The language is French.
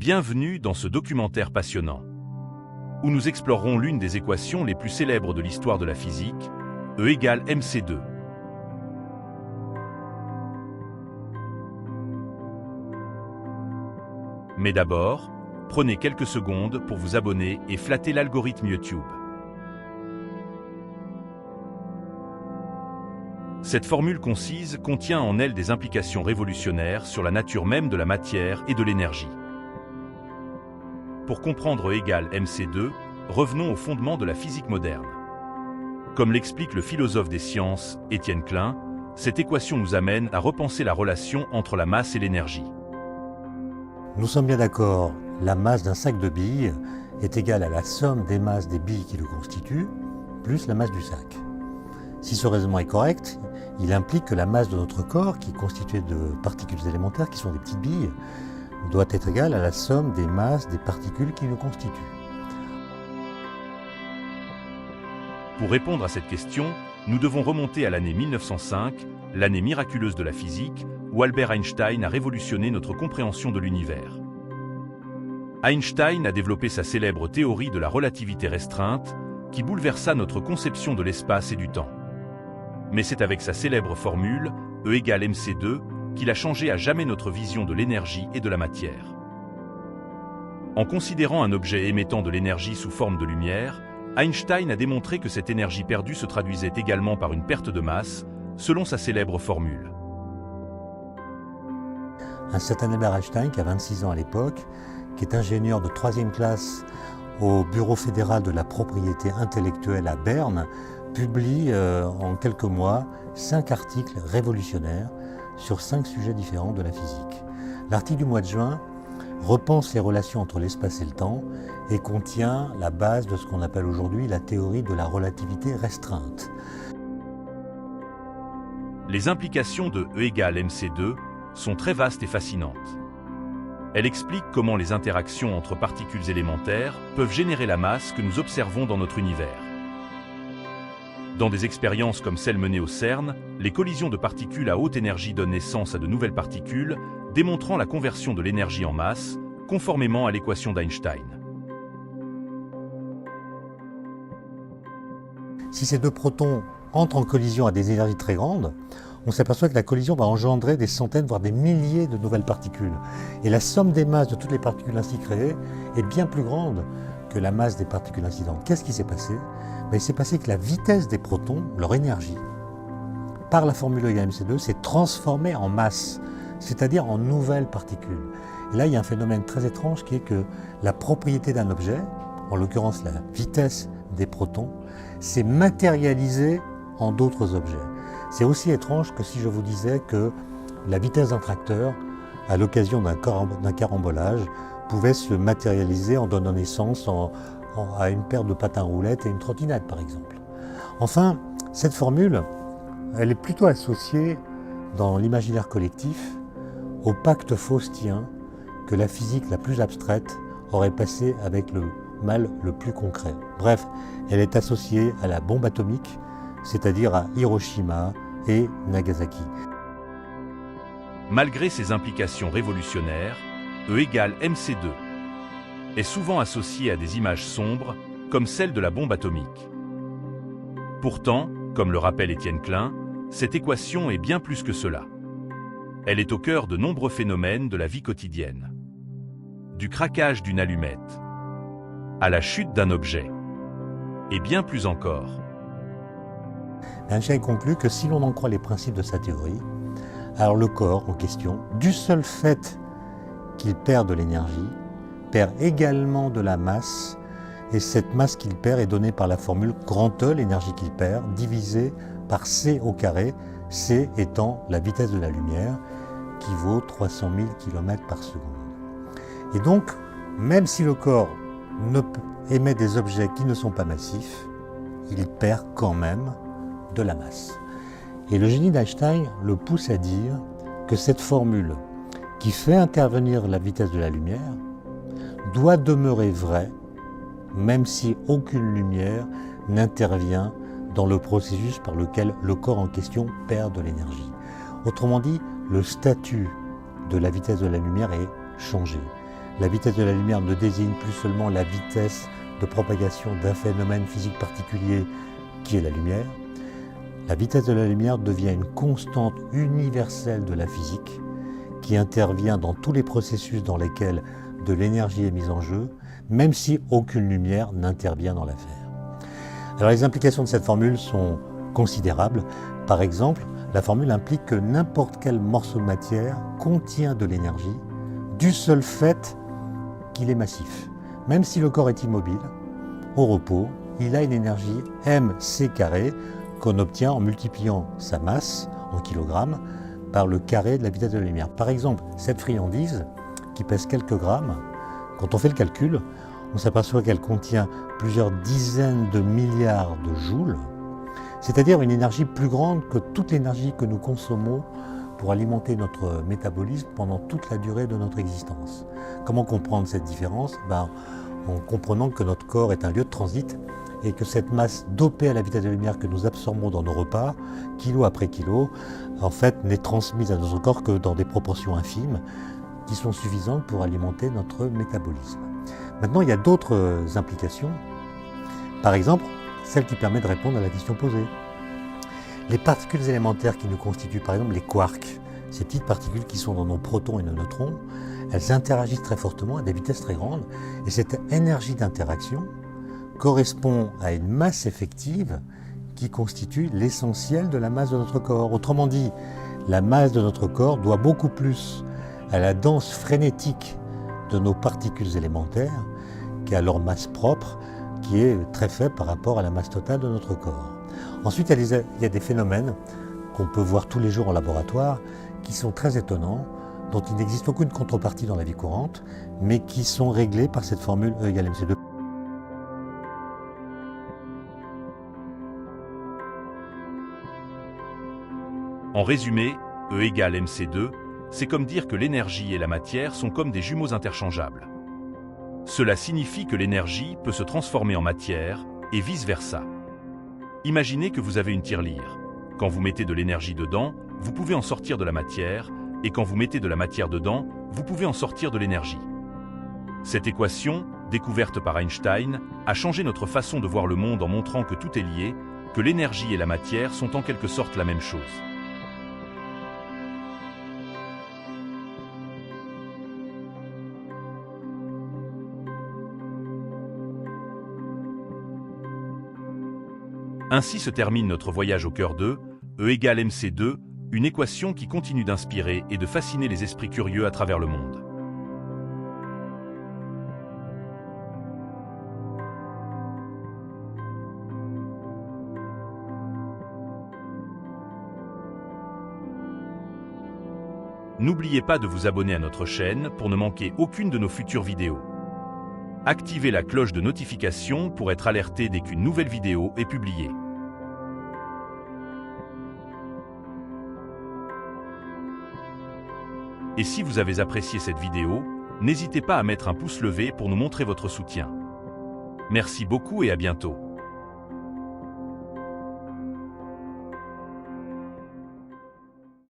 Bienvenue dans ce documentaire passionnant, où nous explorerons l'une des équations les plus célèbres de l'histoire de la physique, E égale mc2. Mais d'abord, prenez quelques secondes pour vous abonner et flatter l'algorithme YouTube. Cette formule concise contient en elle des implications révolutionnaires sur la nature même de la matière et de l'énergie. Pour comprendre E égale mc2, revenons au fondement de la physique moderne. Comme l'explique le philosophe des sciences, Étienne Klein, cette équation nous amène à repenser la relation entre la masse et l'énergie. Nous sommes bien d'accord, la masse d'un sac de billes est égale à la somme des masses des billes qui le constituent, plus la masse du sac. Si ce raisonnement est correct, il implique que la masse de notre corps, qui est constituée de particules élémentaires, qui sont des petites billes, doit être égale à la somme des masses des particules qui le constituent. Pour répondre à cette question, nous devons remonter à l'année 1905, l'année miraculeuse de la physique, où Albert Einstein a révolutionné notre compréhension de l'univers. Einstein a développé sa célèbre théorie de la relativité restreinte, qui bouleversa notre conception de l'espace et du temps. Mais c'est avec sa célèbre formule, E égale mc2, qu'il a changé à jamais notre vision de l'énergie et de la matière. En considérant un objet émettant de l'énergie sous forme de lumière, Einstein a démontré que cette énergie perdue se traduisait également par une perte de masse, selon sa célèbre formule. Un certain Albert Einstein, qui a 26 ans à l'époque, qui est ingénieur de 3e classe au Bureau fédéral de la propriété intellectuelle à Berne, publie en quelques mois 5 articles révolutionnaires sur 5 sujets différents de la physique. L'article du mois de juin repense les relations entre l'espace et le temps et contient la base de ce qu'on appelle aujourd'hui la théorie de la relativité restreinte. Les implications de E égale mc2 sont très vastes et fascinantes. Elle explique comment les interactions entre particules élémentaires peuvent générer la masse que nous observons dans notre univers. Dans des expériences comme celles menées au CERN, les collisions de particules à haute énergie donnent naissance à de nouvelles particules, démontrant la conversion de l'énergie en masse, conformément à l'équation d'Einstein. Si ces deux protons entrent en collision à des énergies très grandes, on s'aperçoit que la collision va engendrer des centaines, voire des milliers de nouvelles particules. Et la somme des masses de toutes les particules ainsi créées est bien plus grande que la masse des particules incidentes. Qu'est-ce qui s'est passé? Il s'est passé que la vitesse des protons, leur énergie, par la formule E égale mc2, s'est transformée en masse, c'est-à-dire en nouvelles particules. Et là, il y a un phénomène très étrange qui est que la propriété d'un objet, en l'occurrence la vitesse des protons, s'est matérialisée en d'autres objets. C'est aussi étrange que si je vous disais que la vitesse d'un tracteur, à l'occasion d'un carambolage, pouvait se matérialiser en donnant naissance à une paire de patins roulettes et une trottinette, par exemple. Enfin, cette formule, elle est plutôt associée dans l'imaginaire collectif au pacte faustien que la physique la plus abstraite aurait passé avec le mal le plus concret. Bref, elle est associée à la bombe atomique, c'est-à-dire à Hiroshima et Nagasaki. Malgré ses implications révolutionnaires, E égale mc2 est souvent associée à des images sombres, comme celle de la bombe atomique. Pourtant, comme le rappelle Étienne Klein, cette équation est bien plus que cela. Elle est au cœur de nombreux phénomènes de la vie quotidienne. Du craquage d'une allumette, à la chute d'un objet, et bien plus encore. Einstein conclut que si l'on en croit les principes de sa théorie, alors le corps en question, du seul fait qu'il perd de l'énergie, perd également de la masse, et cette masse qu'il perd est donnée par la formule grand E, l'énergie qu'il perd, divisée par c au carré, c étant la vitesse de la lumière, qui vaut 300 000 km par seconde. Et donc, même si le corps émet des objets qui ne sont pas massifs, il perd quand même de la masse. Et le génie d'Einstein le pousse à dire que cette formule, qui fait intervenir la vitesse de la lumière, doit demeurer vraie, même si aucune lumière n'intervient dans le processus par lequel le corps en question perd de l'énergie. Autrement dit, le statut de la vitesse de la lumière est changé. La vitesse de la lumière ne désigne plus seulement la vitesse de propagation d'un phénomène physique particulier qui est la lumière. La vitesse de la lumière devient une constante universelle de la physique qui intervient dans tous les processus dans lesquels de l'énergie est mise en jeu, même si aucune lumière n'intervient dans l'affaire. Alors les implications de cette formule sont considérables. Par exemple, la formule implique que n'importe quel morceau de matière contient de l'énergie du seul fait qu'il est massif. Même si le corps est immobile, au repos, il a une énergie mc² qu'on obtient en multipliant sa masse en kilogrammes par le carré de la vitesse de la lumière. Par exemple, cette friandise qui pèse quelques grammes, quand on fait le calcul, on s'aperçoit qu'elle contient plusieurs dizaines de milliards de joules, c'est-à-dire une énergie plus grande que toute l'énergie que nous consommons pour alimenter notre métabolisme pendant toute la durée de notre existence. Comment comprendre cette différence? En comprenant que notre corps est un lieu de transit et que cette masse dopée à la vitesse de la lumière que nous absorbons dans nos repas, kilo après kilo, en fait n'est transmise à notre corps que dans des proportions infimes qui sont suffisantes pour alimenter notre métabolisme. Maintenant, il y a d'autres implications. Par exemple, celle qui permet de répondre à la question posée. Les particules élémentaires qui nous constituent, par exemple les quarks, ces petites particules qui sont dans nos protons et nos neutrons, elles interagissent très fortement à des vitesses très grandes et cette énergie d'interaction correspond à une masse effective qui constitue l'essentiel de la masse de notre corps. Autrement dit, la masse de notre corps doit beaucoup plus à la danse frénétique de nos particules élémentaires qu'à leur masse propre, qui est très faible par rapport à la masse totale de notre corps. Ensuite, il y a des phénomènes qu'on peut voir tous les jours en laboratoire, qui sont très étonnants, dont il n'existe aucune contrepartie dans la vie courante, mais qui sont réglés par cette formule E égale mc². En résumé, E égale mc², c'est comme dire que l'énergie et la matière sont comme des jumeaux interchangeables. Cela signifie que l'énergie peut se transformer en matière et vice-versa. Imaginez que vous avez une tirelire. Quand vous mettez de l'énergie dedans, vous pouvez en sortir de la matière, et quand vous mettez de la matière dedans, vous pouvez en sortir de l'énergie. Cette équation, découverte par Einstein, a changé notre façon de voir le monde en montrant que tout est lié, que l'énergie et la matière sont en quelque sorte la même chose. Ainsi se termine notre voyage au cœur de E égale mc², une équation qui continue d'inspirer et de fasciner les esprits curieux à travers le monde. N'oubliez pas de vous abonner à notre chaîne pour ne manquer aucune de nos futures vidéos. Activez la cloche de notification pour être alerté dès qu'une nouvelle vidéo est publiée. Et si vous avez apprécié cette vidéo, n'hésitez pas à mettre un pouce levé pour nous montrer votre soutien. Merci beaucoup et à bientôt.